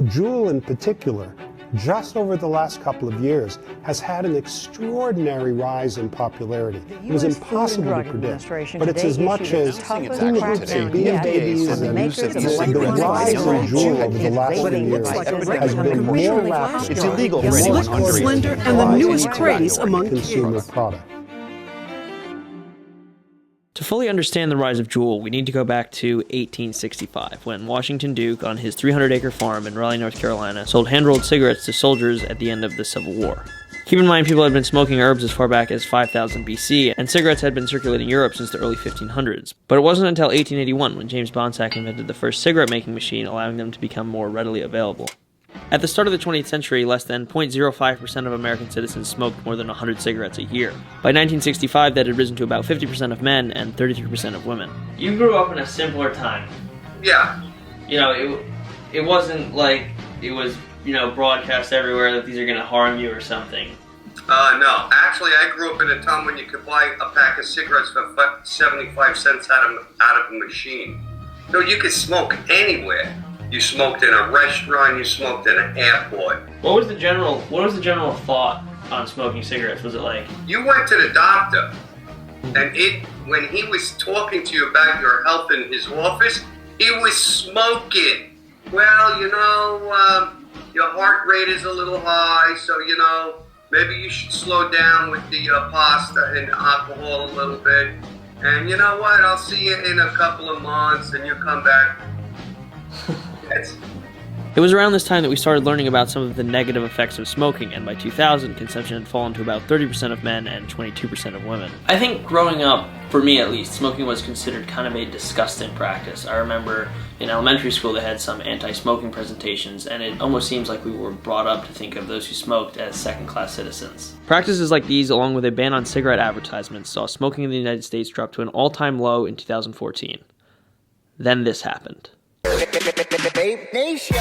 Juul in particular, just over the last couple of years, has had an extraordinary rise in popularity. It was impossible to predict, but it's as much as BMWs and the rise in Juul over the last few years has been more rapid. It's illegal for Slick, slender, and the newest craze among consumer kids. product. To fully understand the rise of Juul, we need to go back to 1865, when Washington Duke, on his 300-acre farm in Raleigh, North Carolina, sold hand-rolled cigarettes to soldiers at the end of the Civil War. Keep in mind, people had been smoking herbs as far back as 5000 BC, and cigarettes had been circulating Europe since the early 1500s. But it wasn't until 1881 when James Bonsack invented the first cigarette-making machine, allowing them to become more readily available. At the start of the 20th century, less than 0.05% of American citizens smoked more than 100 cigarettes a year. By 1965, that had risen to about 50% of men and 33% of women. You grew up in a simpler time. Yeah. You know, it wasn't like it was, broadcast everywhere that these are going to harm you or something. No. Actually, I grew up in a time when you could buy a pack of cigarettes for 75 cents out of a machine. So you could smoke anywhere. You smoked in a restaurant, you smoked in an airport. What was the general thought on smoking cigarettes? Was it like, You went to the doctor, and when he was talking to you about your health in his office, he was smoking. Well, your heart rate is a little high, so, maybe you should slow down with the pasta and alcohol a little bit. And you know what, I'll see you in a couple of months, and you come back. It was around this time that we started learning about some of the negative effects of smoking, and by 2000, consumption had fallen to about 30% of men and 22% of women. I think growing up, for me at least, smoking was considered kind of a disgusting practice. I remember in elementary school they had some anti-smoking presentations, and it almost seems like we were brought up to think of those who smoked as second-class citizens. Practices like these, along with a ban on cigarette advertisements, saw smoking in the United States drop to an all-time low in 2014. Then this happened. Vape Nation.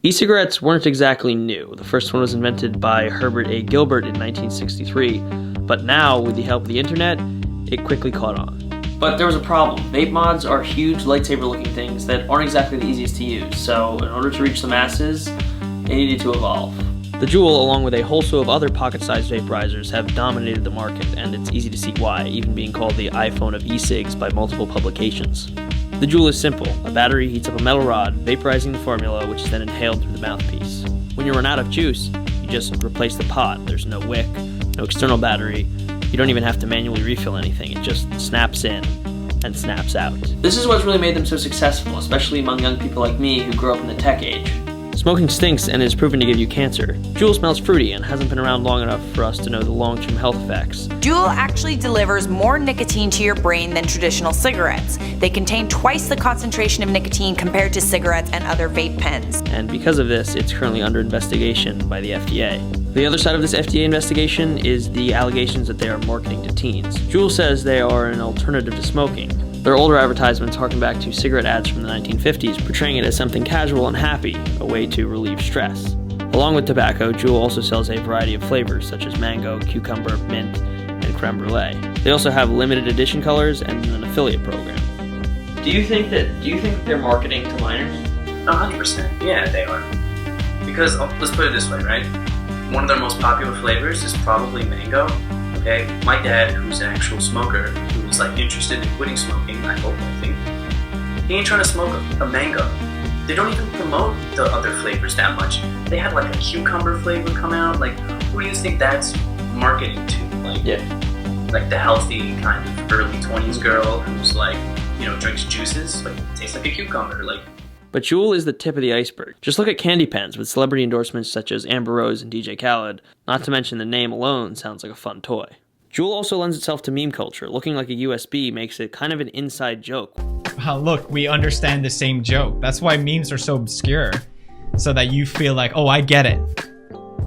E-cigarettes weren't exactly new. The first one was invented by Herbert A. Gilbert in 1963, but now, with the help of the internet, it quickly caught on. But there was a problem. Vape mods are huge lightsaber-looking things that aren't exactly the easiest to use, so in order to reach the masses, they needed to evolve. The Juul, along with a whole slew of other pocket-sized vaporizers, have dominated the market, and it's easy to see why, even being called the iPhone of e-cigs by multiple publications. The Juul is simple. A battery heats up a metal rod, vaporizing the formula, which is then inhaled through the mouthpiece. When you run out of juice, you just replace the pot. There's no wick, no external battery. You don't even have to manually refill anything. It just snaps in and snaps out. This is what's really made them so successful, especially among young people like me who grew up in the tech age. Smoking stinks and is proven to give you cancer. Juul smells fruity and hasn't been around long enough for us to know the long-term health effects. Juul actually delivers more nicotine to your brain than traditional cigarettes. They contain twice the concentration of nicotine compared to cigarettes and other vape pens. And because of this, it's currently under investigation by the FDA. The other side of this FDA investigation is the allegations that they are marketing to teens. Juul says they are an alternative to smoking. Their older advertisements harken back to cigarette ads from the 1950s, portraying it as something casual and happy, a way to relieve stress. Along with tobacco, Juul also sells a variety of flavors, such as mango, cucumber, mint, and creme brulee. They also have limited edition colors and an affiliate program. Do you think that they're marketing to minors? 100%. Yeah, they are. Because, let's put it this way, right? One of their most popular flavors is probably mango. Okay, my dad, who's an actual smoker, who's interested in quitting smoking, I think, he ain't trying to smoke a mango. They don't even promote the other flavors that much. They had a cucumber flavor come out. Who do you think that's marketing to? The healthy kind of early 20s girl who's drinks juices, tastes like a cucumber, But Juul is the tip of the iceberg. Just look at candy pens with celebrity endorsements such as Amber Rose and DJ Khaled, not to mention the name alone sounds like a fun toy. Juul also lends itself to meme culture. Looking like a USB makes it kind of an inside joke. Look, we understand the same joke. That's why memes are so obscure, so that you feel like, oh, I get it.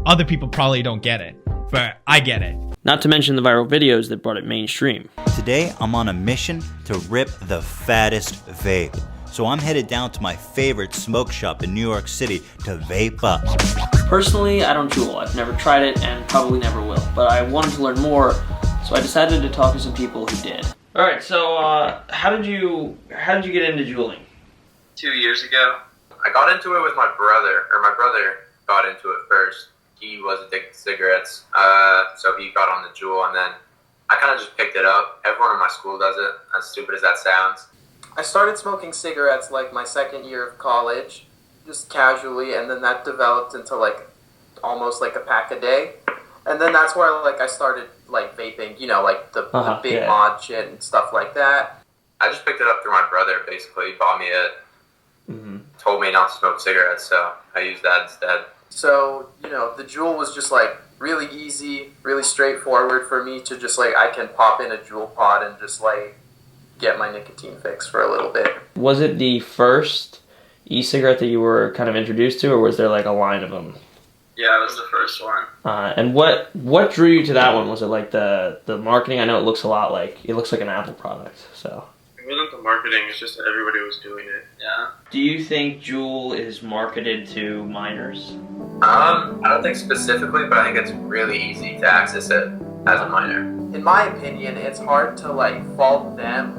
Other people probably don't get it, but I get it. Not to mention the viral videos that brought it mainstream. Today, I'm on a mission to rip the fattest vape. So I'm headed down to my favorite smoke shop in New York City to vape up. Personally, I don't Juul. I've never tried it and probably never will, but I wanted to learn more, so I decided to talk to some people who did. All right, so how did you get into juuling? 2 years ago. I got into it with my brother, or my brother got into it first. He was addicted to cigarettes, so he got on the Juul, and then I kind of just picked it up. Everyone in my school does it, as stupid as that sounds. I started smoking cigarettes like my second year of college, just casually, and then that developed into like almost like a pack a day. And then that's where like I started like vaping, you know, like the big mod shit and stuff like that. I just picked it up through my brother, basically. He bought me it, told me not to smoke cigarettes, so I used that instead. So, you know, the Juul was just like really easy, really straightforward for me to just like, I can pop in a Juul pod and just like get my nicotine fix for a little bit. Was it the first e-cigarette that you were kind of introduced to, or was there like a line of them? Yeah, it was the first one. And what drew you to that one? Was it like the marketing? I know it looks like an Apple product, so. It wasn't the marketing, it's just that everybody was doing it. Yeah. Do you think Juul is marketed to minors? I don't think specifically, but I think it's really easy to access it as a minor. In my opinion, it's hard to like fault them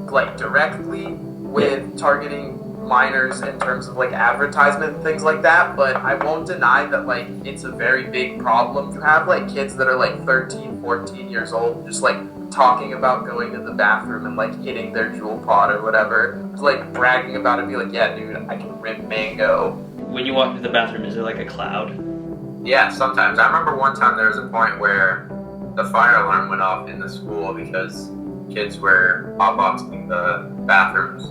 like directly with targeting minors in terms of like advertisement and things like that, but I won't deny that like it's a very big problem. You have like kids that are like 13, 14 years old just like talking about going to the bathroom and like hitting their Juul pod or whatever, just, like bragging about it, be like, yeah dude, I can rip mango. When you walk into the bathroom, is there like a cloud? Yeah, sometimes. I remember one time there was a point where the fire alarm went off in the school because kids were hotboxing the bathrooms.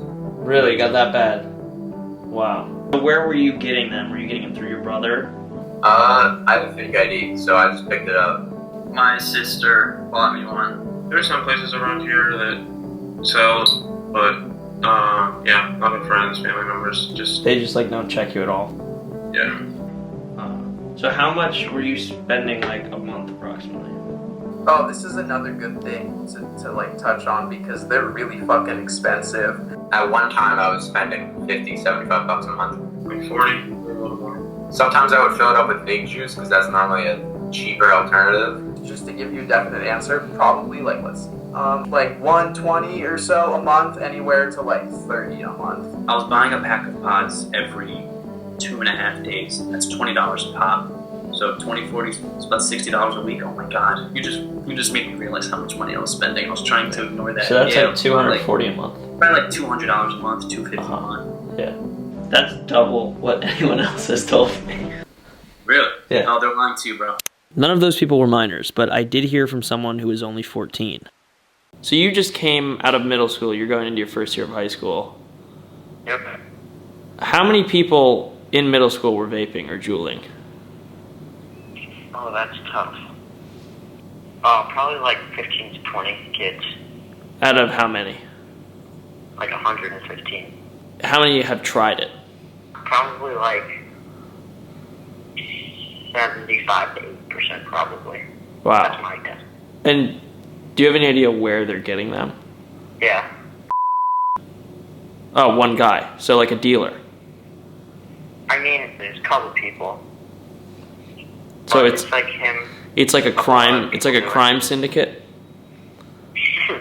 Really? Got that bad? Wow. Where were you getting them? Were you getting them through your brother? I have a fake ID, so I just picked it up. My sister bought me one. There's some places around here that sell, but yeah, nothing friends, family members, They just like don't check you at all? Yeah. So how much were you spending like a month approximately? Oh, this is another good thing to like touch on because they're really fucking expensive. At one time I was spending $50, $75 a month. Like 40 or a little more. Sometimes I would fill it up with vape juice because that's normally a cheaper alternative. Just to give you a definite answer, probably like let's see, like $120 or so a month, anywhere to like $30 a month. I was buying a pack of pods every 2.5 days. That's $20 a pop. So 20, 40, it's about $60 a week. Oh my god. You just made me realize how much money I was spending. I was trying to ignore that. So that's like $240 a month. Probably like $200 a month, $250 a month. Yeah. That's double what anyone else has told me. Really? Yeah. Oh, they're lying to you, bro. None of those people were minors, but I did hear from someone who was only 14. So you just came out of middle school. You're going into your first year of high school. Yep. How many people in middle school were vaping or juuling? Oh, that's tough. Probably like 15 to 20 kids. Out of how many? Like 115. How many have tried it? Probably like 75 to 80% probably. Wow. That's my guess. And do you have any idea where they're getting them? Yeah. Oh, one guy. So like a dealer. I mean, there's a couple people. So But it's like him. It's like a crime. It's like a crime syndicate. Yeah,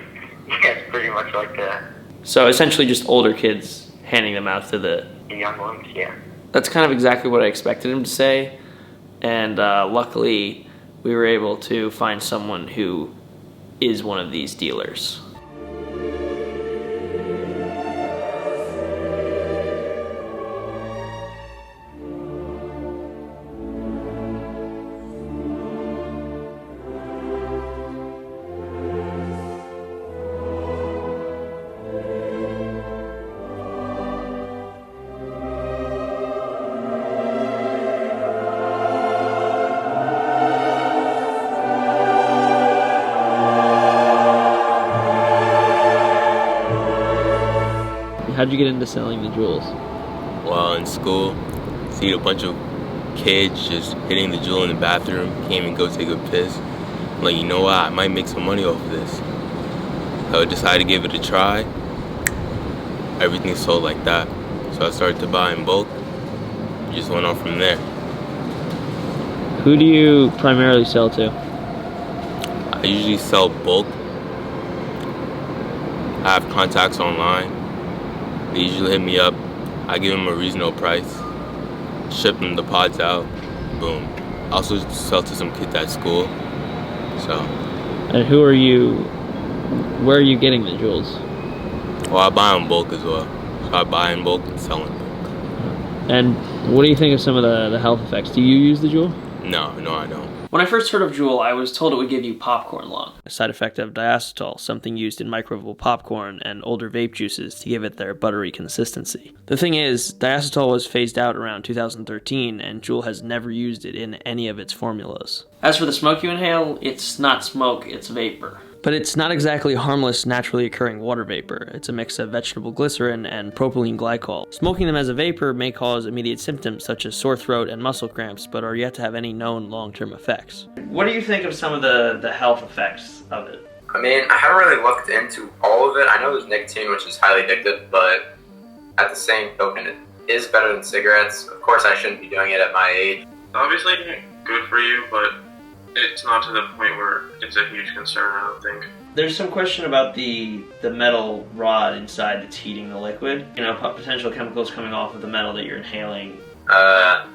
it's pretty much like that. So essentially, just older kids handing them out to The young ones, yeah. That's kind of exactly what I expected him to say, and luckily, we were able to find someone who is one of these dealers. How'd you get into selling the Juuls? While in school, see a bunch of kids just hitting the Juul in the bathroom, came and go take a piss. I'm like, you know what, I might make some money off of this. So I decided to give it a try. everything's sold like that. So I started to buy in bulk. Just went on from there. Who do you primarily sell to? I usually sell bulk. I have contacts online. They usually hit me up. I give them a reasonable price. Ship them the pods out. Boom. I also sell to some kids at school. So. And where are you getting the Juuls? Well, I buy in bulk as well. So I buy in bulk and sell in bulk. And what do you think of some of the health effects? Do you use the Juul? No, I don't. When I first heard of Juul, I was told it would give you popcorn lung, a side effect of diacetyl, something used in microwavable popcorn and older vape juices to give it their buttery consistency. The thing is, diacetyl was phased out around 2013, and Juul has never used it in any of its formulas. As for the smoke you inhale, it's not smoke, it's vapor. But it's not exactly harmless, naturally occurring water vapor. It's a mix of vegetable glycerin and propylene glycol. Smoking them as a vapor may cause immediate symptoms such as sore throat and muscle cramps, but are yet to have any known long-term effects. What do you think of some of the health effects of it? I mean, I haven't really looked into all of it. I know there's nicotine, which is highly addictive, but at the same token, it is better than cigarettes. Of course, I shouldn't be doing it at my age. Obviously, good for you, but it's not to the point where it's a huge concern, I don't think. There's some question about the metal rod inside that's heating the liquid. You know, potential chemicals coming off of the metal that you're inhaling. I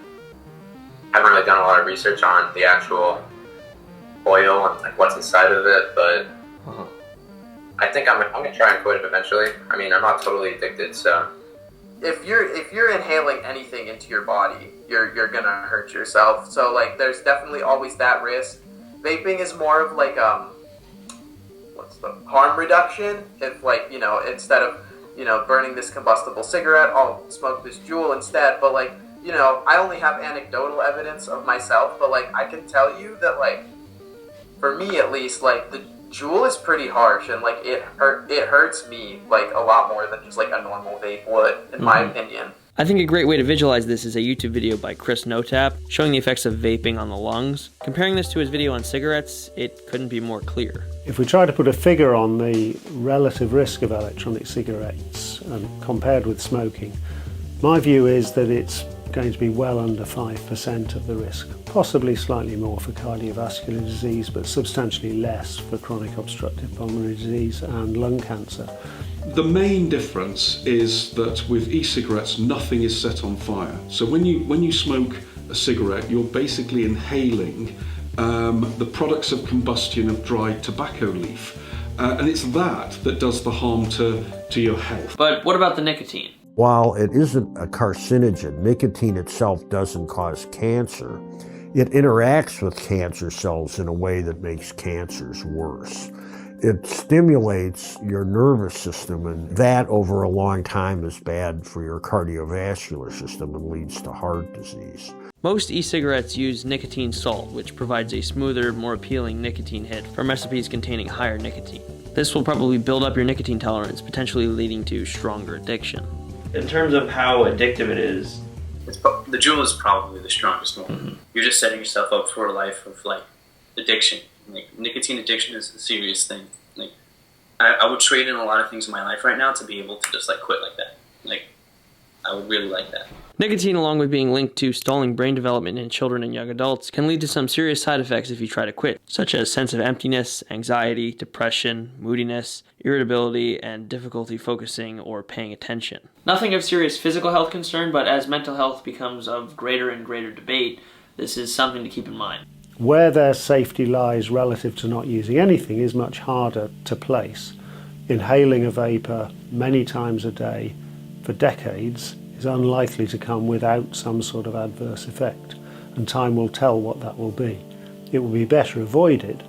haven't really done a lot of research on the actual oil and like what's inside of it, but I think I'm gonna try and quit it eventually. I mean, I'm not totally addicted, so. If you're inhaling anything into your body, you're gonna hurt yourself. So like, there's definitely always that risk. Vaping is more of like what's the harm reduction? If like, you know, instead of, you know, burning this combustible cigarette, I'll smoke this Juul instead. But like, you know, I only have anecdotal evidence of myself, but like, I can tell you that like, for me at least, like the Juul is pretty harsh, and like it hurts me like a lot more than just like a normal vape would, in my opinion. I think a great way to visualize this is a YouTube video by Chris Notap showing the effects of vaping on the lungs. Comparing this to his video on cigarettes, it couldn't be more clear. If we try to put a figure on the relative risk of electronic cigarettes compared with smoking, my view is that it's going to be well under 5% of the risk, possibly slightly more for cardiovascular disease, but substantially less for chronic obstructive pulmonary disease and lung cancer. The main difference is that with e-cigarettes, nothing is set on fire. So when you smoke a cigarette, you're basically inhaling the products of combustion of dried tobacco leaf. And it's that does the harm to your health. But what about the nicotine? While it isn't a carcinogen, nicotine itself doesn't cause cancer. It interacts with cancer cells in a way that makes cancers worse. It stimulates your nervous system, and that over a long time is bad for your cardiovascular system and leads to heart disease. Most e-cigarettes use nicotine salt, which provides a smoother, more appealing nicotine hit from recipes containing higher nicotine. This will probably build up your nicotine tolerance, potentially leading to stronger addiction. In terms of how addictive it is, the Juul is probably the strongest one. You're just setting yourself up for a life of like addiction. Like nicotine addiction is a serious thing. Like I would trade in a lot of things in my life right now to be able to just like quit like that. Like I would really like that. Nicotine, along with being linked to stalling brain development in children and young adults, can lead to some serious side effects if you try to quit, such as sense of emptiness, anxiety, depression, moodiness, irritability, and difficulty focusing or paying attention. Nothing of serious physical health concern, but as mental health becomes of greater and greater debate, this is something to keep in mind. Where their safety lies relative to not using anything is much harder to place. Inhaling a vapor many times a day for decades is unlikely to come without some sort of adverse effect, and time will tell what that will be. It will be better avoided,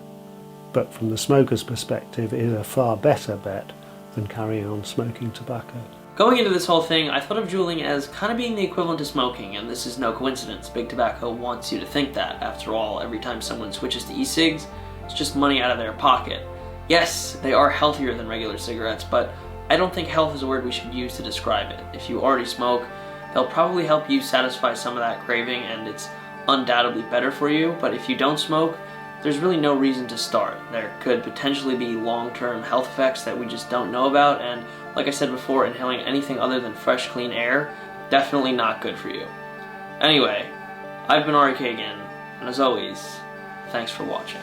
but from the smoker's perspective, it is a far better bet than carrying on smoking tobacco. Going into this whole thing, I thought of juuling as kind of being the equivalent to smoking, and this is no coincidence. Big Tobacco wants you to think that. After all, every time someone switches to e-cigs, it's just money out of their pocket. Yes, they are healthier than regular cigarettes, but I don't think health is a word we should use to describe it. If you already smoke, they'll probably help you satisfy some of that craving, and it's undoubtedly better for you, but if you don't smoke, there's really no reason to start. There could potentially be long-term health effects that we just don't know about, and like I said before, inhaling anything other than fresh, clean air, definitely not good for you. Anyway, I've been Ari Cagan, and as always, thanks for watching.